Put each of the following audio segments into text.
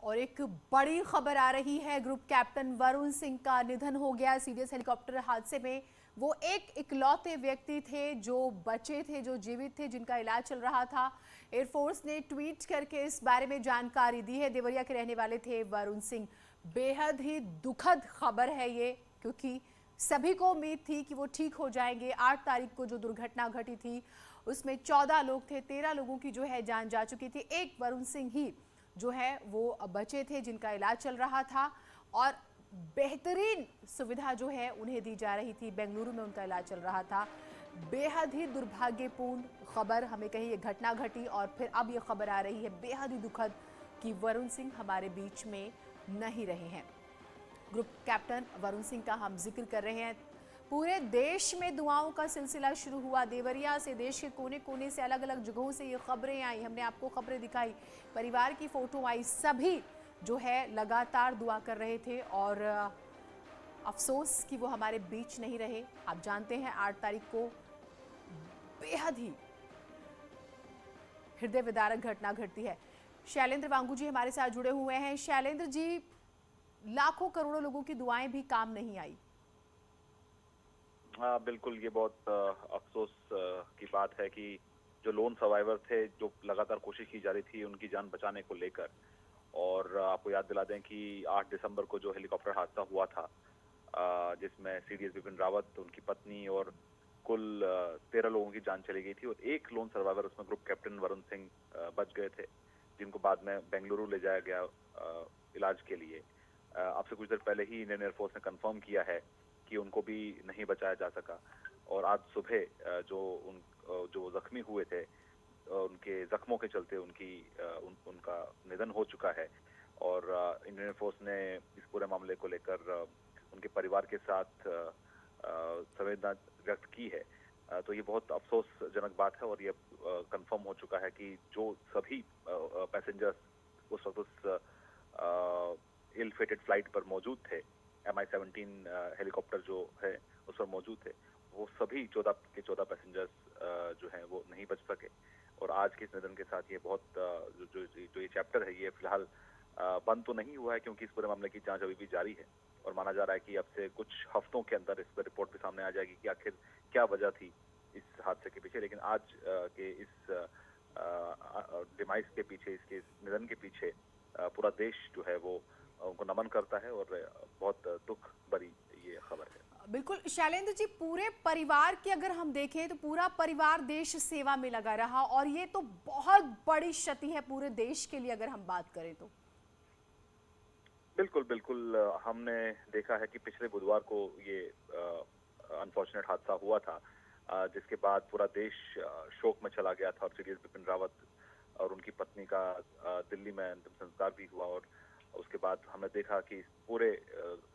और एक बड़ी खबर आ रही है। ग्रुप कैप्टन वरुण सिंह का निधन हो गया सीडीएस हेलीकॉप्टर हादसे में। वो एक इकलौते व्यक्ति थे जो बचे थे, जो जीवित थे, जिनका इलाज चल रहा था। एयरफोर्स ने ट्वीट करके इस बारे में जानकारी दी है। देवरिया के रहने वाले थे वरुण सिंह। बेहद ही दुखद खबर है ये, क्योंकि सभी को उम्मीद थी कि वो ठीक हो जाएंगे। 8 तारीख को जो दुर्घटना घटी थी उसमें 14 लोग थे, 13 लोगों की जो है जान जा चुकी थी। एक वरुण सिंह ही जो है वो बचे थे जिनका इलाज चल रहा था और बेहतरीन सुविधा जो है उन्हें दी जा रही थी। बेंगलुरु में उनका इलाज चल रहा था। बेहद ही दुर्भाग्यपूर्ण खबर, हमें कहीं ये घटना घटी और फिर अब ये खबर आ रही है बेहद ही दुखद कि वरुण सिंह हमारे बीच में नहीं रहे हैं। ग्रुप कैप्टन वरुण सिंह का हम जिक्र कर रहे हैं। पूरे देश में दुआओं का सिलसिला शुरू हुआ। देवरिया से, देश के कोने कोने से, अलग अलग जगहों से ये खबरें आई। हमने आपको खबरें दिखाई, परिवार की फोटो आई। सभी जो है लगातार दुआ कर रहे थे और अफसोस कि वो हमारे बीच नहीं रहे। आप जानते हैं 8 तारीख को बेहद ही हृदय विदारक घटना घटती है। शैलेंद्र वांगू जी हमारे साथ जुड़े हुए हैं। शैलेंद्र जी, लाखों करोड़ों लोगों की दुआएं भी काम नहीं आई। हाँ बिल्कुल, ये बहुत अफसोस की बात है कि जो लोन सर्वाइवर थे, जो लगातार कोशिश की जा रही थी उनकी जान बचाने को लेकर। और आपको याद दिला दें कि 8 दिसंबर को जो हेलीकॉप्टर हादसा हुआ था, जिसमें सीडीएस बिपिन रावत, उनकी पत्नी और कुल 13 लोगों की जान चली गई थी और एक लोन सर्वाइवर उसमें ग्रुप कैप्टन वरुण सिंह बच गए थे, जिनको बाद में बेंगलुरु ले जाया गया इलाज के लिए। आपसे कुछ देर पहले ही इंडियन एयरफोर्स ने कंफर्म किया है कि उनको भी नहीं बचाया जा सका और आज सुबह जो जख्मी हुए थे, उनके जख्मों के चलते उनका निधन हो चुका है। और इंडियन एयरफोर्स ने इस पूरे मामले को लेकर उनके परिवार के साथ संवेदना व्यक्त की है। तो ये बहुत अफसोसजनक बात है और ये कंफर्म हो चुका है कि जो सभी पैसेंजर्स उस वक्त उस इल फेटेड फ्लाइट पर मौजूद थे, MI-17 हेलीकॉप्टर जो है उस पर मौजूद थे, वो सभी 14 पैसेंजर्स जो हैं वो नहीं बच सके। और आज के इस निधन के साथ ये बहुत जो ये चैप्टर है ये फिलहाल बंद तो नहीं हुआ है, क्योंकि इस पूरे मामले की जांच अभी भी जारी है और माना जा रहा है कि अब से कुछ हफ्तों के अंदर इस पर रिपोर्ट भी सामने आ जाएगी कि आखिर क्या वजह थी इस हादसे के पीछे। लेकिन आज के इस डिमाइस के पीछे, इसके निधन के पीछे पूरा देश जो है वो उनको नमन करता है और बहुत दुख भरी ये खबर है। बिल्कुल शैलेंद्र जी, पूरे परिवार की अगर हम देखें तो पूरा परिवार देश सेवा में लगा रहा और ये तो बहुत बड़ी क्षति है पूरे देश के लिए अगर हम बात करें तो। बिल्कुल बिल्कुल, हमने देखा है कि पिछले बुधवार को ये अनफॉर्चुनेट हादसा हुआ था, जिसके बाद पूरा देश शोक में चला गया था और सीडीएस बिपिन रावत और उनकी पत्नी का दिल्ली में अंतिम संस्कार भी हुआ। और उसके बाद हमने देखा कि पूरे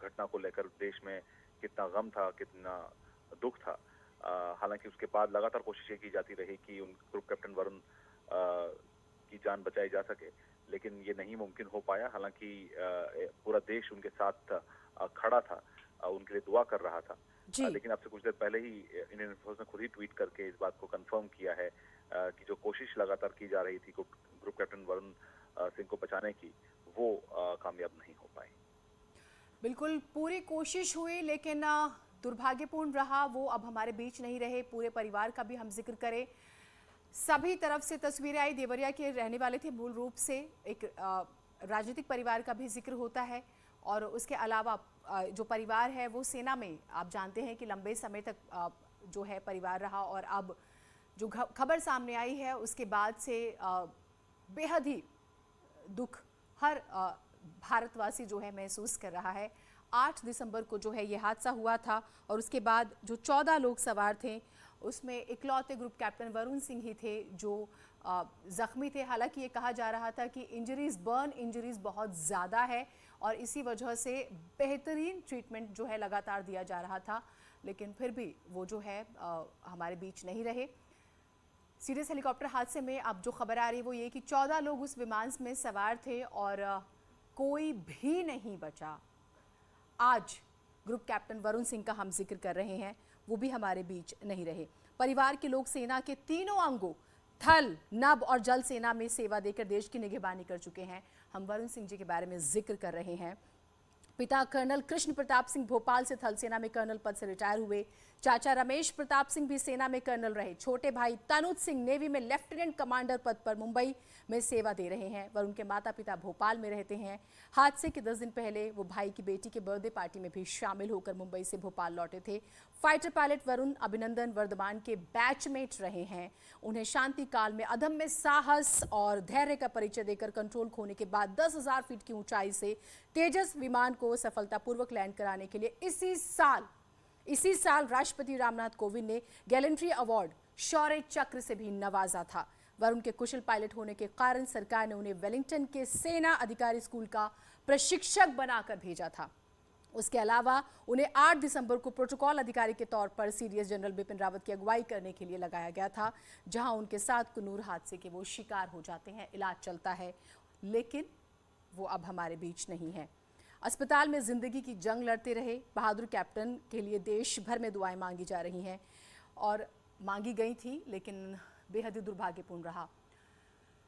घटना को लेकर देश में कितना गम था, कितना दुख था। हालांकि उसके बाद लगातार कोशिशें की जाती रही कि उन ग्रुप कैप्टन वरुण की जान बचाई जा सके, लेकिन ये नहीं मुमकिन हो पाया। हालांकि पूरा देश उनके साथ खड़ा था, उनके लिए दुआ कर रहा था। लेकिन आपसे कुछ देर पहले ही इंडियन एयरफोर्स ने खुद ही ट्वीट करके इस बात को कंफर्म किया है कि जो कोशिश लगातार की जा रही थी ग्रुप कैप्टन वरुण सिंह को बचाने की, वो कामयाब नहीं हो पाई। बिल्कुल, पूरी कोशिश हुई लेकिन दुर्भाग्यपूर्ण रहा, वो अब हमारे बीच नहीं रहे। पूरे परिवार का भी हम जिक्र करें, सभी तरफ से तस्वीरें आई। देवरिया के रहने वाले थे मूल रूप से, एक राजनीतिक परिवार का भी जिक्र होता है और उसके अलावा जो परिवार है वो सेना में, आप जानते हैं कि लंबे समय तक जो है परिवार रहा और अब जो खबर सामने आई है उसके बाद से बेहद ही दुख हर भारतवासी जो है महसूस कर रहा है। 8 दिसंबर को जो है ये हादसा हुआ था और उसके बाद जो 14 लोग सवार थे उसमें इकलौते ग्रुप कैप्टन वरुण सिंह ही थे जो ज़ख्मी थे। हालांकि ये कहा जा रहा था कि बर्न इंजरीज बहुत ज़्यादा है और इसी वजह से बेहतरीन ट्रीटमेंट जो है लगातार दिया जा रहा था, लेकिन फिर भी वो जो है हमारे बीच नहीं रहे। सीडीएस हेलीकॉप्टर हादसे में अब जो खबर आ रही है वो ये कि 14 लोग उस विमान में सवार थे और कोई भी नहीं बचा। आज ग्रुप कैप्टन वरुण सिंह का हम जिक्र कर रहे हैं, वो भी हमारे बीच नहीं रहे। परिवार के लोग सेना के तीनों अंगों थल, नभ और जल सेना में सेवा देकर देश की निगहबानी कर चुके हैं। हम वरुण सिंह जी के बारे में जिक्र कर रहे हैं। पिता कर्नल कृष्ण प्रताप सिंह भोपाल से थल सेना में कर्नल पद से रिटायर हुए। चाचा रमेश प्रताप सिंह भी सेना में कर्नल रहे। छोटे भाई तनुज सिंह नेवी में लेफ्टिनेंट कमांडर पद पर मुंबई में सेवा दे रहे हैं। वरुण के माता पिता भोपाल में रहते हैं। हादसे के 10 दिन पहले वो भाई की बेटी के बर्थडे पार्टी में भी शामिल होकर मुंबई से भोपाल लौटे थे। फाइटर पायलट वरुण अभिनंदन वर्धमान के बैचमेट रहे हैं। उन्हें शांति काल में अदम्य साहस और धैर्य का परिचय देकर कंट्रोल खोने के बाद 10,000 फीट की ऊंचाई से तेजस विमान को सफलतापूर्वक लैंड कराने के लिए इसी साल राष्ट्रपति रामनाथ कोविंद ने गैलेंट्री अवार्ड शौर्य चक्र से भी नवाजा था। वरुण के कुशल पायलट होने के कारण सरकार ने उन्हें वेलिंगटन के सेना अधिकारी स्कूल का प्रशिक्षक बनाकर भेजा था। उसके अलावा उन्हें 8 दिसंबर को प्रोटोकॉल अधिकारी के तौर पर सीडीएस जनरल बिपिन रावत की अगुवाई करने के लिए लगाया गया था, जहां उनके साथ कुन्नूर हादसे के वो शिकार हो जाते हैं। इलाज चलता है, लेकिन वो अब हमारे बीच नहीं है। अस्पताल में जिंदगी की जंग लड़ते रहे बहादुर कैप्टन के लिए देश भर में दुआएं मांगी जा रही हैं और मांगी गई थी, लेकिन बेहद ही दुर्भाग्यपूर्ण रहा।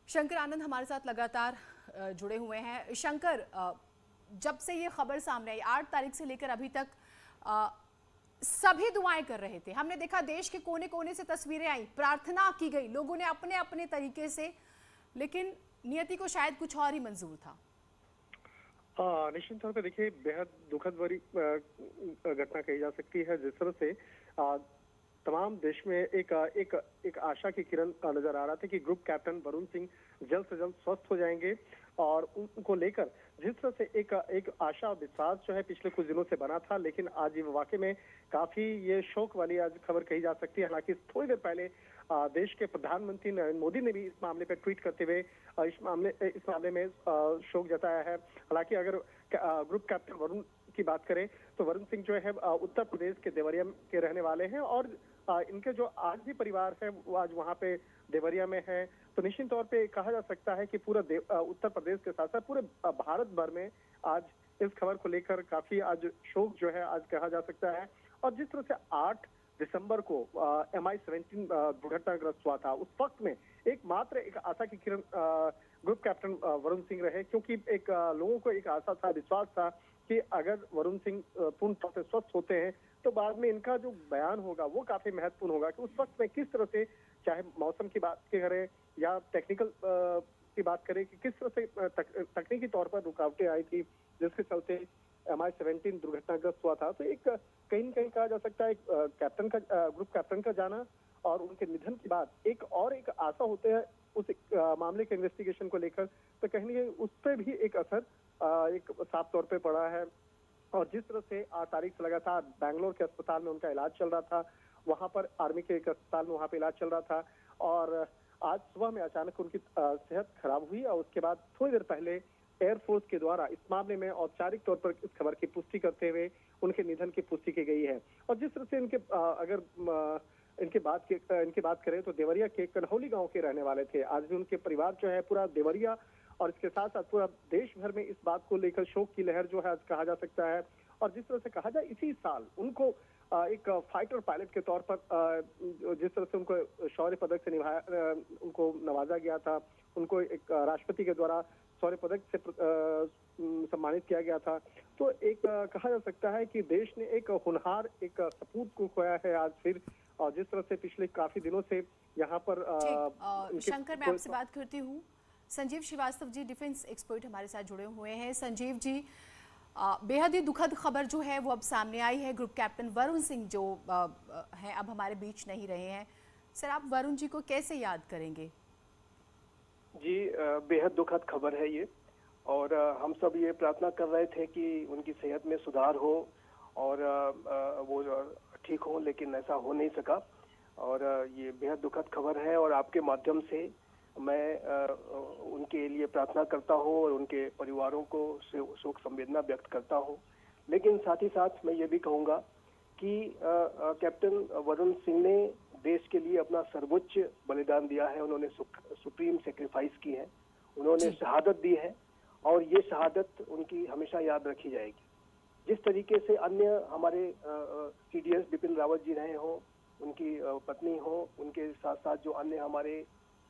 शंकर आनंद हमारे साथ लगातार जुड़े हुए हैं। शंकर, जब से ये खबर सामने आई 8 तारीख से लेकर अभी तक सभी दुआएं कर रहे थे। हमने देखा देश के कोने कोने से तस्वीरें आई, प्रार्थना की गई, लोगों ने अपने अपने तरीके से, लेकिन नियति को शायद कुछ और ही मंजूर था। निश्चित तौर पे देखिए, बेहद दुखद भरी घटना कही जा सकती है। जिस तरह से तमाम देश में एक आशा की किरण नजर आ रहा था कि ग्रुप कैप्टन वरुण सिंह जल्द से जल्द स्वस्थ हो जाएंगे, और उनको लेकर जिस तरह से एक आशा और विश्वास जो है पिछले कुछ दिनों से बना था, लेकिन आज ये वाकई में काफी ये शोक वाली आज खबर कही जा सकती है। हालांकि थोड़ी देर पहले देश के प्रधानमंत्री नरेंद्र मोदी ने भी इस मामले पर ट्वीट करते हुए इस मामले में शोक जताया है। हालांकि अगर ग्रुप कैप्टन वरुण की बात करें तो वरुण सिंह जो है उत्तर प्रदेश के देवरिया के रहने वाले हैं, और इनके जो आज भी परिवार है वो आज वहाँ पे देवरिया में है। तो निश्चित तौर पे कहा जा सकता है कि पूरा उत्तर प्रदेश के साथ साथ पूरे भारत भर में आज इस खबर को लेकर काफी आज शोक जो है आज कहा जा सकता है। और जिस तरह से 8 दिसंबर को MI-17 दुर्घटनाग्रस्त हुआ था, उस वक्त में एकमात्र एक आशा की किरण ग्रुप कैप्टन वरुण सिंह रहे, क्योंकि एक लोगों को एक आशा था, विश्वास था कि अगर वरुण सिंह पूर्ण तौर से स्वस्थ होते हैं तो बाद में इनका जो बयान होगा वो काफी महत्वपूर्ण होगा कि उस वक्त में किस तरह से, चाहे मौसम की बात करें या टेक्निकल की बात करें, कि किस तरह से तकनीकी तौर पर रुकावटें आई थी जिसके चलते MI-17 दुर्घटनाग्रस्त हुआ था। तो एक कहीं न कहीं कहा जा सकता है कैप्टन का ग्रुप कैप्टन का जाना और उनके निधन के बाद एक आशा होते हैं उस मामले के इन्वेस्टिगेशन को लेकर, तो कहीं न कहीं उस पर भी एक असर एक साफ तौर पे पड़ा है। और जिस तरह से 8 तारीख से लगातार बैंगलोर के अस्पताल में उनका इलाज चल रहा था, वहां पर आर्मी के एक अस्पताल में वहां पे इलाज चल रहा था, और आज सुबह में अचानक उनकी सेहत खराब हुई, और उसके बाद थोड़ी देर पहले एयरफोर्स के द्वारा इस मामले में औपचारिक तौर पर इस खबर की पुष्टि करते हुए उनके निधन की पुष्टि की गई है। और जिस तरह से इनके बात करें तो देवरिया के कन्हौली गांव के रहने वाले थे। आज भी उनके परिवार जो है पूरा देवरिया और इसके साथ साथ पूरा देश भर में इस बात को लेकर शोक की लहर जो है आज कहा जा सकता है। और जिस तरह से कहा जाए इसी साल उनको एक फाइटर पायलट के तौर पर जिस तरह से उनको शौर्य पदक से उनको नवाजा गया था, उनको एक राष्ट्रपति के द्वारा शौर्य पदक से सम्मानित किया गया था। तो एक कहा जा सकता है कि देश ने एक होनहार एक सपूत को खोया है आज फिर, और जिस तरह से पिछले काफी दिनों से यहाँ पर शंकर, मैं आपसे बात करती हूँ। संजीव श्रीवास्तव जी डिफेंस एक्सपर्ट हमारे साथ जुड़े हुए हैं। संजीव जी, बेहद ही दुखद खबर जो है वो अब सामने आई है। ग्रुप कैप्टन वरुण सिंह जो हैं अब हमारे बीच नहीं रहे हैं। सर, आप वरुण जी को कैसे याद करेंगे? जी, बेहद दुखद खबर है ये, और हम सब ये प्रार्थना कर रहे थे कि उनकी सेहत में सुधार हो और वो ठीक हो, लेकिन ऐसा हो नहीं सका। और ये बेहद दुखद खबर है, और आपके माध्यम से मैं उनके लिए प्रार्थना करता हूँ और उनके परिवारों को शोक संवेदना व्यक्त करता हूँ। लेकिन साथ ही साथ मैं ये भी कहूँगा कि कैप्टन वरुण सिंह ने देश के लिए अपना सर्वोच्च बलिदान दिया है। उन्होंने सुप्रीम सेक्रीफाइस की है, उन्होंने शहादत दी है, और ये शहादत उनकी हमेशा याद रखी जाएगी। जिस तरीके से अन्य हमारे सीडीएस बिपिन रावत जी रहे हों, उनकी पत्नी हो, उनके साथ साथ जो अन्य हमारे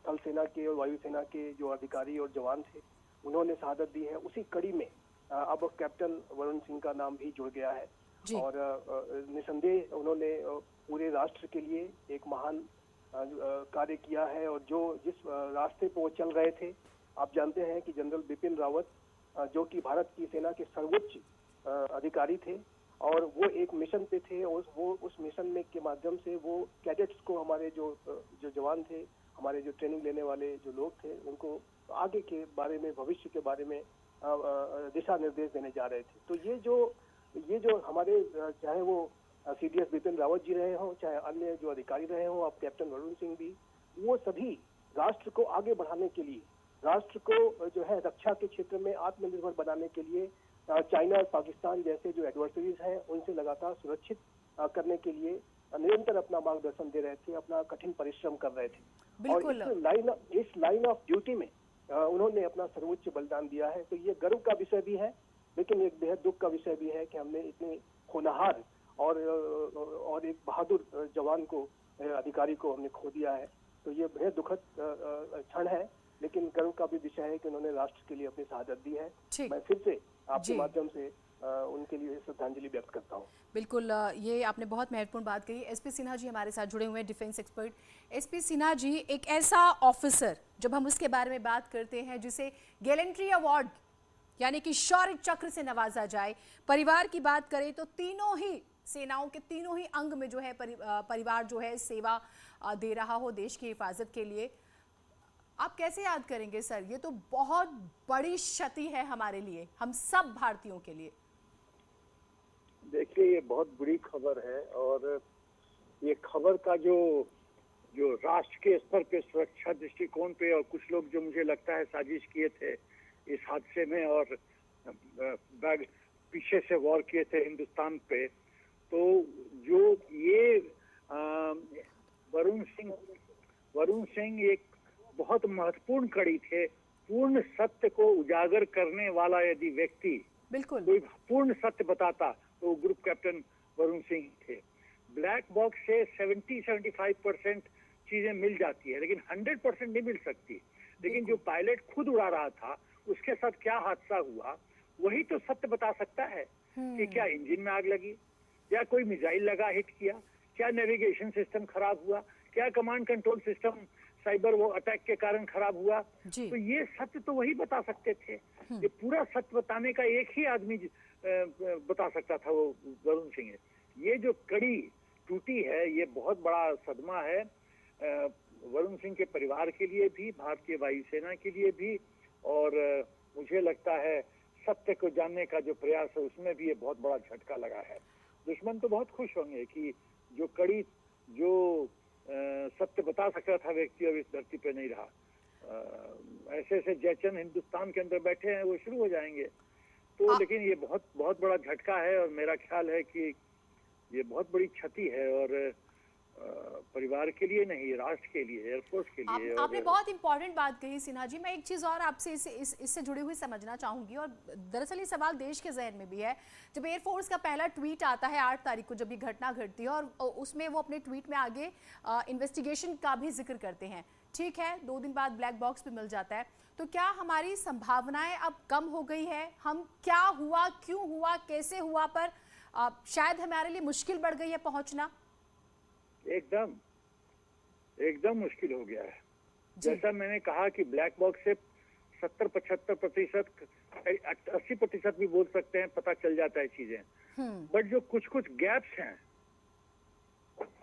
थल सेना के और वायुसेना के जो अधिकारी और जवान थे, उन्होंने शहादत दी है, उसी कड़ी में अब कैप्टन वरुण सिंह का नाम भी जुड़ गया है। जी। और निसंदेह उन्होंने पूरे राष्ट्र के लिए एक महान कार्य किया है। और जिस रास्ते पर वो चल रहे थे, आप जानते हैं कि जनरल बिपिन रावत जो कि भारत की सेना के सर्वोच्च अधिकारी थे, और वो एक मिशन पे थे, और वो उस मिशन में के माध्यम से वो कैडेट्स को, हमारे जो जवान थे, हमारे जो ट्रेनिंग लेने वाले जो लोग थे, उनको आगे के बारे में, भविष्य के बारे में दिशा निर्देश देने जा रहे थे। तो ये जो हमारे, चाहे वो CDS बिपिन रावत जी रहे हों, चाहे अन्य जो अधिकारी रहे हों, अब कैप्टन वरुण सिंह भी, वो सभी राष्ट्र को आगे बढ़ाने के लिए, राष्ट्र को जो है रक्षा के क्षेत्र में आत्मनिर्भर बनाने के लिए चाइना और पाकिस्तान जैसे जो एडवर्सरीज हैं, उनसे लगातार सुरक्षित करने के लिए निरंतर अपना मार्गदर्शन दे रहे थे, अपना कठिन परिश्रम कर रहे थे। और इस लाइन ऑफ ड्यूटी में उन्होंने अपना सर्वोच्च बलिदान दिया है। तो ये गर्व का विषय भी है, लेकिन एक बेहद दुख का विषय भी है कि हमने इतने होनहार और एक बहादुर जवान को, अधिकारी को हमने खो दिया है। तो ये बेहद दुखद क्षण है, लेकिन गर्व का भी विषय है कि उन्होंने राष्ट्र के लिए अपनी शहादत दी है। मैं फिर से आपके माध्यम से उनके लिए श्रद्धांजलि व्यक्त करता हूँ। बिल्कुल, ये आपने बहुत महत्वपूर्ण बात कही। SP सिन्हा जी हमारे साथ जुड़े हुए हैं, defence expert. SP Sinha ji, एक ऐसा ऑफिसर, जब हम उसके बारे में बात करते हैं जिसे गैलेंट्री अवार्ड यानी कि शौर्य चक्र से नवाजा जाए, परिवार की बात करें तो तीनों ही सेनाओं के तीनों ही अंग में जो है परिवार जो है सेवा दे रहा हो देश की हिफाजत के लिए, आप कैसे याद करेंगे सर? ये तो बहुत बड़ी क्षति है हमारे लिए, हम सब भारतीयों के लिए। देखिए, ये बहुत बुरी खबर है, और ये खबर का जो राष्ट्र के स्तर पे सुरक्षा दृष्टिकोण पे, और कुछ लोग जो मुझे लगता है साजिश किए थे इस हादसे में, और पीछे से वॉर किए थे हिंदुस्तान पे, तो जो ये वरुण सिंह एक बहुत महत्वपूर्ण कड़ी थे। पूर्ण सत्य को उजागर करने वाला यदि व्यक्ति बिल्कुल कोई पूर्ण सत्य बताता तो ग्रुप कैप्टन वरुण सिंह थे। ब्लैक बॉक्स से 70-75% चीजें मिल जाती है, लेकिन 100% नहीं मिल सकती। लेकिन जो पायलट खुद उड़ा रहा था, उसके साथ क्या हादसा हुआ, वही तो सत्य बता सकता है कि क्या इंजन में आग लगी, या कोई मिसाइल लगा हिट किया, क्या नेविगेशन सिस्टम खराब हुआ, क्या कमांड कंट्रोल सिस्टम साइबर वो अटैक के कारण खराब हुआ। तो ये सत्य तो वही बता सकते थे। ये पूरा सत्य बताने का एक ही आदमी बता सकता था, वो वरुण सिंह है। ये जो कड़ी टूटी है, ये बहुत बड़ा सदमा है वरुण सिंह के परिवार के लिए भी, भारतीय वायुसेना के लिए भी, और मुझे लगता है सत्य को जानने का जो प्रयास है उसमें भी ये बहुत बड़ा झटका लगा है। दुश्मन तो बहुत खुश होंगे कि जो कड़ी, जो सत्य बता सकता था व्यक्ति, अब इस धरती पे नहीं रहा। ऐसे ऐसे जयचंद हिंदुस्तान के अंदर बैठे हैं, वो शुरू हो जाएंगे। तो लेकिन ये बहुत बहुत बड़ा झटका है, और मेरा ख्याल है कि ये बहुत बड़ी क्षति है, और परिवार के लिए नहीं, राष्ट्र के लिए, एयरफोर्स के लिए। आपने बहुत इंपॉर्टेंट बात कही सिन्हा जी। मैं एक चीज़ और आपसे इससे जुड़ी हुई समझना चाहूंगी, और दरअसल ये सवाल देश के जहन में भी है। जब एयरफोर्स का पहला ट्वीट आता है 8 तारीख को, जब ये घटना घटती है, और उसमें वो अपने ट्वीट में आगे इन्वेस्टिगेशन का भी जिक्र करते हैं। ठीक है, 2 दिन बाद ब्लैक बॉक्स भी मिल जाता है। तो क्या हमारी संभावनाएं अब कम हो गई है? हम क्या हुआ, क्यों हुआ, कैसे हुआ पर शायद हमारे लिए मुश्किल बढ़ गई है पहुंचना? एकदम मुश्किल हो गया है। जैसा मैंने कहा कि ब्लैक बॉक्स से 70-75%, 80% भी बोल सकते हैं, पता चल जाता है चीजें। बट जो कुछ गैप्स हैं,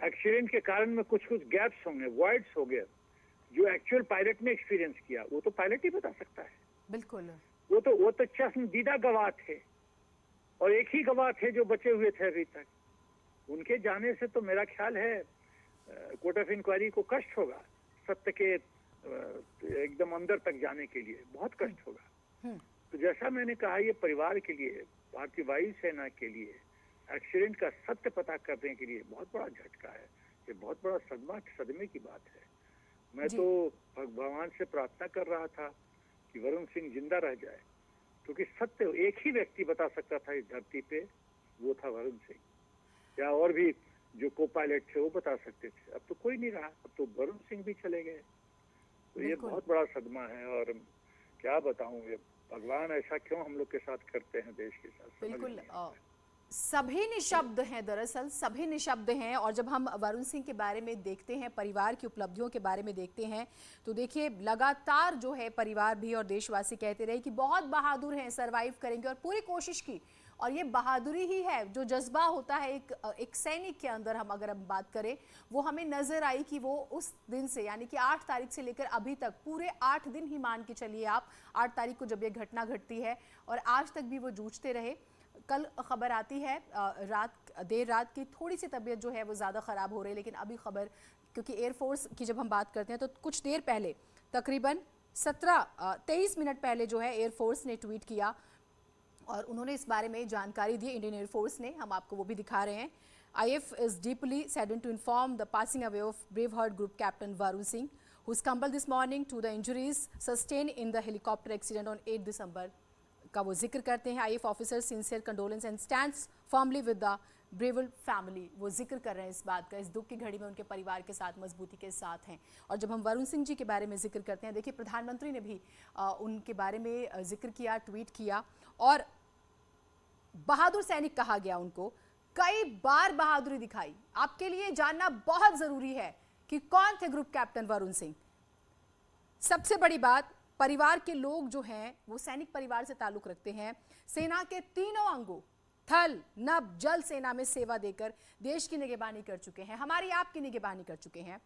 एक्सीडेंट के कारण में कुछ गैप्स होंगे, वॉइड्स हो गए, जो एक्चुअल पायलट ने एक्सपीरियंस किया, वो तो पायलट ही बता सकता है। बिल्कुल। वो तो चश्मदीदा गवाह थे, और एक ही गवाह थे जो बचे हुए थे अभी तक। उनके जाने से तो मेरा ख्याल है कोर्ट ऑफ इंक्वायरी को कष्ट होगा, सत्य के एकदम अंदर तक जाने के लिए बहुत कष्ट होगा। तो जैसा मैंने कहा, ये परिवार के लिए, भारतीय वायुसेना के लिए एक्सीडेंट का सत्य पता करने के लिए बहुत बड़ा झटका है। ये बहुत बड़ा सदमे की बात है। मैं तो भगवान से प्रार्थना कर रहा था कि वरुण सिंह जिंदा रह जाए, क्योंकि सत्य एक ही व्यक्ति बता सकता था इस धरती पे, वो था वरुण सिंह। या और भी जो को पायलट थे वो बता सकते थे। अब तो कोई नहीं रहा, अब तो वरुण सिंह भी चले गए। तो ये बहुत बड़ा सदमा है, और क्या बताऊं, ये भगवान ऐसा क्यों हम लोग के साथ करते हैं, देश के साथ? समझ बिल्कुल नहीं आता। सभी निशब्द हैं, दरअसल सभी निशब्द हैं। और जब हम वरुण सिंह के बारे में देखते हैं, परिवार की उपलब्धियों के बारे में देखते हैं, तो देखिए लगातार जो है परिवार भी और देशवासी कहते रहे कि बहुत बहादुर हैं, सरवाइव करेंगे, और पूरी कोशिश की। और ये बहादुरी ही है, जो जज्बा होता है एक सैनिक के अंदर, हम अगर हम बात करें, वो हमें नजर आई कि वो उस दिन से, यानी कि 8 तारीख से लेकर अभी तक पूरे 8 दिन ही मान के चलिए आप, 8 तारीख को जब ये घटना घटती है और आज तक भी वो जूझते रहे। कल खबर आती है देर रात की थोड़ी सी तबीयत जो है वो ज़्यादा ख़राब हो रही है, लेकिन अभी खबर, क्योंकि एयरफोर्स की जब हम बात करते हैं तो कुछ देर पहले, तकरीबन 23 मिनट पहले जो है एयरफोर्स ने ट्वीट किया और उन्होंने इस बारे में जानकारी दी। इंडियन एयरफोर्स ने, हम आपको वो भी दिखा रहे हैं। IF is deeply saddened to inform the passing away of Braveheart Group Captain Varun Singh, who stumbled this morning to the injuries sustained in the helicopter accident on 8 December का वो जिक्र करते हैं। IF officer sincere condolence and stands firmly with the bereaved family. वो जिक्र कर रहे हैं इस बात का, इस दुख की घड़ी में उनके परिवार के साथ मजबूती के साथ हैं। और जब हम वरुण सिंह जी के बारे में जिक्र करते हैं, देखिए प्रधानमंत्री ने भी उनके बारे में जिक्र किया, ट्वीट किया, और बहादुर सैनिक कहा गया उनको, कई बार बहादुरी दिखाई। आपके लिए जानना बहुत जरूरी है कि कौन थे ग्रुप कैप्टन वरुण सिंह। सबसे बड़ी बात, परिवार के लोग जो हैं वो सैनिक परिवार से ताल्लुक रखते हैं। सेना के तीनों अंगों, थल, नभ, जल सेना में सेवा देकर देश की निगहबानी कर चुके हैं, हमारी आपकी निगहबानी कर चुके हैं।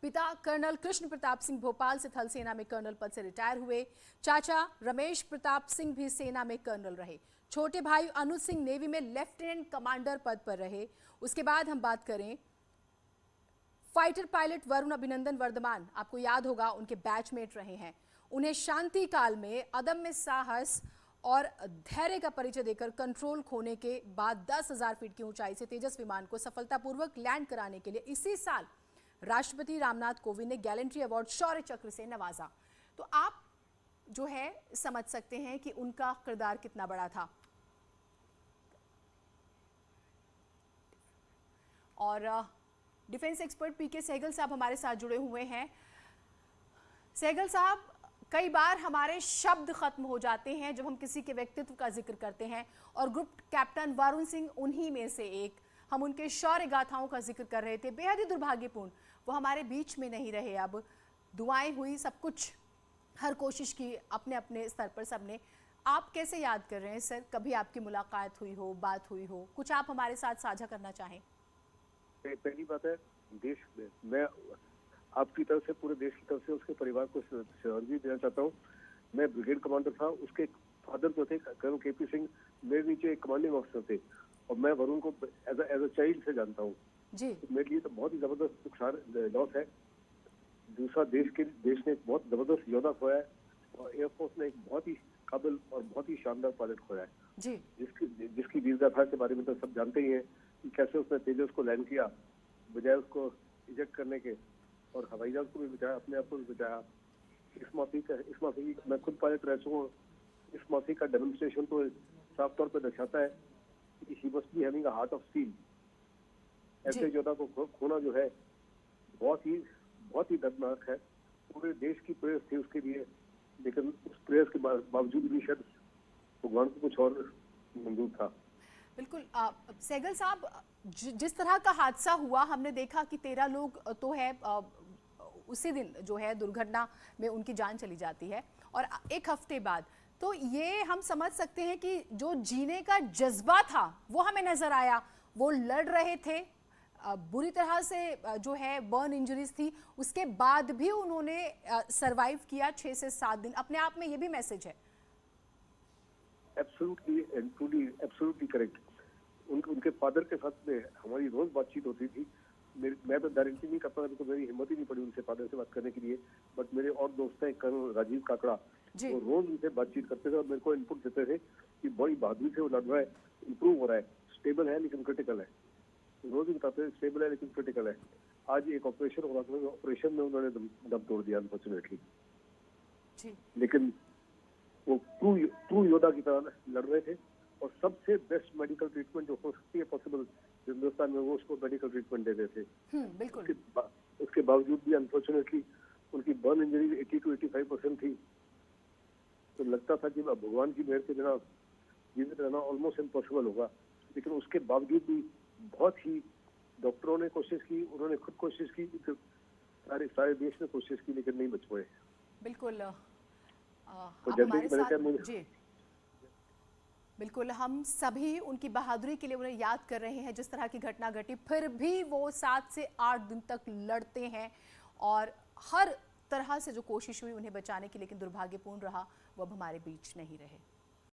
पिता कर्नल कृष्ण प्रताप सिंह भोपाल से थल सेना में कर्नल पद से रिटायर हुए। चाचा रमेश प्रताप सिंह भी सेना में कर्नल रहे। छोटे भाई अनुज सिंह नेवी में लेफ्टिनेंट कमांडर पद पर रहे। उसके बाद हम बात करें फाइटर पायलट वरुण अभिनंदन वर्धमान, आपको याद होगा उनके बैचमेट रहे हैं। उन्हें शांति काल में अदम्य साहस और धैर्य का परिचय देकर कंट्रोल खोने के बाद 10,000 फीट की ऊंचाई से तेजस विमान को सफलतापूर्वक लैंड कराने के लिए इसी साल राष्ट्रपति रामनाथ कोविंद ने गैलेंट्री अवार्ड शौर्य चक्र से नवाजा। तो आप जो है समझ सकते हैं कि उनका किरदार कितना बड़ा था। और डिफेंस एक्सपर्ट पीके सहगल साहब हमारे साथ जुड़े हुए हैं। सहगल साहब, कई बार हमारे शब्द खत्म हो जाते हैं जब हम किसी के व्यक्तित्व का जिक्र करते हैं, और ग्रुप कैप्टन वरुण सिंह उन्हीं में से एक। हम उनके शौर्य गाथाओं का जिक्र कर रहे थे, बेहद ही दुर्भाग्यपूर्ण वो हमारे बीच में नहीं रहे। अब दुआएं हुई, सब कुछ, हर कोशिश की अपने अपने स्तर पर सबने। आप कैसे याद कर रहे हैं सर? कभी आपकी मुलाकात हुई हो, बात हुई हो, कुछ आप हमारे साथ साझा करना चाहें? पहली बात है, देश में मैं आपकी तरफ से, पूरे देश की तरफ से उसके परिवार को श्रद्धांजलि देना चाहता हूँ। मैं ब्रिगेड कमांडर था, उसके फादर जो थे कर्नल KP सिंह, मेरे नीचे एक कमांडिंग ऑफिसर थे, और मैं वरुण को एज अ चाइल्ड से जानता हूँ जी। तो मेरे लिए तो बहुत ही जबरदस्त नुकसान लॉस है। दूसरा, देश ने एक बहुत जबरदस्त योद्धा खोया है, और एयरफोर्स ने एक बहुत ही काबिल और बहुत ही शानदार पायलट खोया है जी। जिसकी वीरगाथा के बारे में तो सब जानते ही हैं कि कैसे उसने तेजस को लैंड किया, बजाय उसको इजेक्ट करने के, और हवाई जहाज को भी बचाया, अपने आप को भी बचाया। इस मौके मैं खुद पायलट रह चुका हूँ। इस मौके का डेमोन्स्ट्रेशन तो साफ तौर पर दर्शाता है कि he must be having a heart of steel. ऐसे योद्धा को खोना जो है बहुत ही दर्दनाक है। पूरे देश की प्रेस थी उसके लिए, लेकिन उस प्रेस के बावजूद भी शायद भगवान को कुछ और मंजूर था। बिल्कुल। सहगल साहब, जिस तरह का हादसा हुआ, हमने देखा कि 13 लोग तो है उसी दिन जो है दुर्घटना में उनकी जान चली जाती है, और एक हफ्ते बाद। तो ये हम समझ सकते हैं कि जो जीने का जज्बा था वो हमें नजर आया। वो लड़ रहे थे, बुरी तरह से जो है बर्न इंजरीज थी, उसके बाद भी उन्होंने सरवाइव किया 6 से 7 दिन। अपने आप में ये भी मैसेज है। Absolutely correct. उनके फादर के साथ में हमारी रोज बातचीत होती थी। मैं तो डायरेक्टली नहीं करता, तो मेरी हिम्मत ही नहीं पड़ी उनसे फादर से बात करने के लिए, बट मेरे और दोस्त हैं कर्नल राजीव काकड़ा, वो रोज उनसे बातचीत करते थे और मेरे को इनपुट देते थे कि बड़ी बहादुरी से वो लड़ रहा है, इम्प्रूव हो रहा है, स्टेबल है लेकिन क्रिटिकल है। रोज बताते हैं स्टेबल है लेकिन क्रिटिकल है। आज एक ऑपरेशन हो रहा था, ऑपरेशन में उन्होंने दम तोड़ दिया अनफॉर्चुनेटली, लेकिन वो ट्रू योद्धा की तरह लड़ रहे थे, और सबसे बेस्ट मेडिकल ट्रीटमेंट जो हो सकती है पॉसिबल हिंदुस्तान में, वो उसको मेडिकल ट्रीटमेंट दे देते थे। बिल्कुल। उसके बावजूद भी अनफॉर्चुनेटली उनकी बर्न इंजरी 80 to 85% थी। तो लगता लगता था कि भगवान की मेहर के बिना जीवित रहना ऑलमोस्ट इम्पॉसिबल होगा, लेकिन उसके बावजूद भी बहुत ही डॉक्टरों ने कोशिश की, उन्होंने खुद कोशिश की, सारे देश ने कोशिश की, लेकिन नहीं बच पाए। बिल्कुल तो आप जैसे हमारे कि मैंने साथ कहा, जी बिल्कुल, हम सभी उनकी बहादुरी के लिए उन्हें याद कर रहे हैं। जिस तरह की घटना घटी फिर भी वो 7 से 8 दिन तक लड़ते हैं और हर तरह से जो कोशिश हुई उन्हें बचाने की, लेकिन दुर्भाग्यपूर्ण रहा वो अब हमारे बीच नहीं रहे।